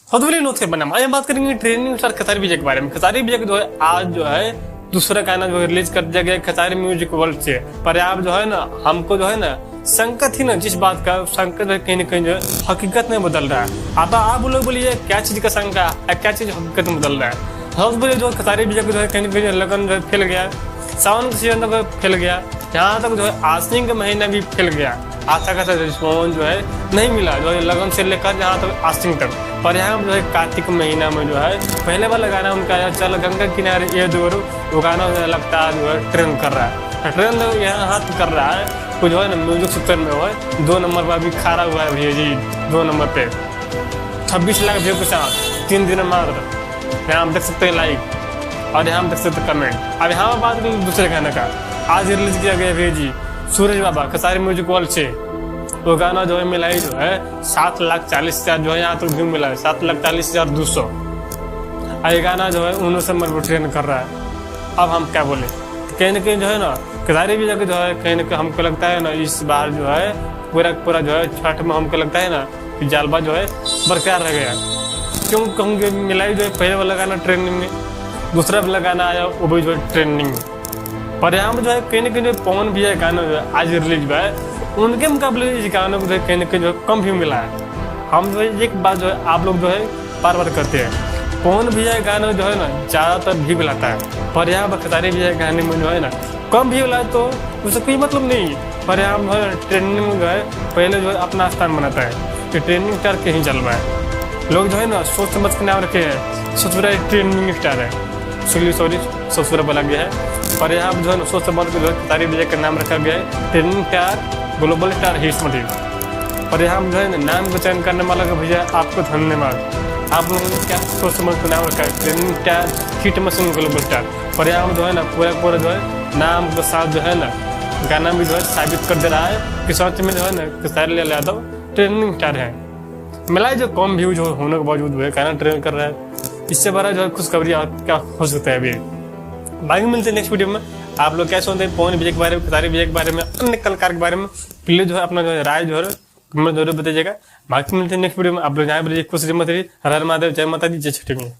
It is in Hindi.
हदवली नो थे बना आज बात करेंगे ट्रेनिंग स्टार खेसारी विजय के बारे में। खेसारी विजय जो है आज जो है दूसरा गाना जो रिलीज कर दिया गया खेसारी म्यूजिक वर्ल्ड से। पर आप जो है ना हमको जो है ना संकट ही ना जिस बात का संकट कहीं ना कहीं जो है हकीकत में बदल रहा है। आता आप लोग बोलिए क्या चीज का शंका क्या चीज हकीकत में बदल रहा है। हदवली जो खेसारी विजय जो है कहीं ना कहीं लगन जो है फैल गया, सावन का सीजन तक फैल गया, यहाँ तक जो है आश्विन का महीना भी फैल गया। अच्छा खासा रिस्पॉन्स जो है नहीं मिला जो है लगन से लेकर जहाँ तक आश्विन तक। पर यहाँ जो है कार्तिक महीना में जो है पहले वाला गाना उनका आया चल गंगा किनारे ये दूर, वो गाना लगता है जो है ट्रेंड कर रहा है। ट्रेंड यहाँ हाथ कर रहा है वो जो है ना म्यूजिक सेक्टर में हो 2 नंबर पर अभी खड़ा हुआ है भैया जी। 2 नंबर पे 26 लाख व्यू के साथ 3 दिन मात्र यहाँ हम देख सकते हैं लाइक और यहाँ हम देख सकते हैं कमेंट। अब यहाँ बात करें दूसरे गाने का आज रिलीज किया गया भैया जी सूरज बाबा खेसारी म्यूजिक वर्ल्ड से। वो गाना जो है मिला ही जो है 7,40,000 जो है यहाँ तक व्यू मिला है 7,40,200। ये गाना जो है 19 नंबर पर ट्रेंड कर रहा है। अब हम क्या बोले कहीं ना कहीं जो है ना खेसारी विजय जो है कहीं ना कहीं हमको लगता है ना इस बार जो है पूरा जो है छठ में हमको लगता है ना कि जालबा जो है बरकरार रह गया। क्यों कहूँगे मिलाई जो है पहले वाला गाना ट्रेंडिंग में, दूसरा वाला गाना आया वो भी जो है ट्रेंडिंग में। पर यहाँ पर जो है कहीं ना कहीं जो पवन भी है गाना जो है आज रिलीज हुआ है उनके मुकाबले इस गानों को जो है कहीं ना कहीं जो है कम व्यू मिला है। हम जो है एक बात जो है आप लोग जो है बार बार करते हैं पवन भी है गाना जो है ना ज़्यादातर व्यू मिलाता है। पर यहाँ पर खेसारी भी है गाने में जो है ना कम व्यू मिला तो उससे कोई मतलब नहीं है। पर यहाँ जो है ट्रेंडिंग में जो है पहले जो है अपना स्थान बनाता है कि ट्रेंडिंग स्टार कहीं चल रहा है। लोग जो है ना सोच समझ के नाम रखे हैं ससुरा ट्रेंडिंग स्टार है सॉरी ससुरा बोला गया है। पर यहाँ जो है ना सोच समझ के जो है खेसारी विजय का नाम रखा गया है trending star global star hit material. पर यहाँ जो है ना नाम का चयन करने वाला का भैया आपको धन्यवाद। आप लोगों ने क्या सोच समझ के नाम रखा है trending star hit machine global star. पर यहाँ जो है ना पूरा जो है नाम के साथ जो है ना गाना भी जो है साबित कर दे रहा है कि सच में जो है ना खेसारी लाल यादव ट्रेंडिंग स्टार है। मिला जो कम व्यू जो होने के बावजूद वो गाना ट्रेंड कर रहा है इससे बड़ा जो है खुशखबरी क्या हो सकता है अभी। बाकी मिलते हैं नेक्स्ट वीडियो में। आप लोग क्या सोचते हैं पवन विजय के बारे में खेसारी विजय के बारे में अन्य कलाकार के बारे में प्लीज जो है अपना जो है राय जो है कमेंट जरूर बताइएगा। बाकी मिलते हैं नेक्स्ट वीडियो में। आप लोग यहाँ पर खुश रहिए, हर हर महादेव, जय माता दी, जय छठी मैया।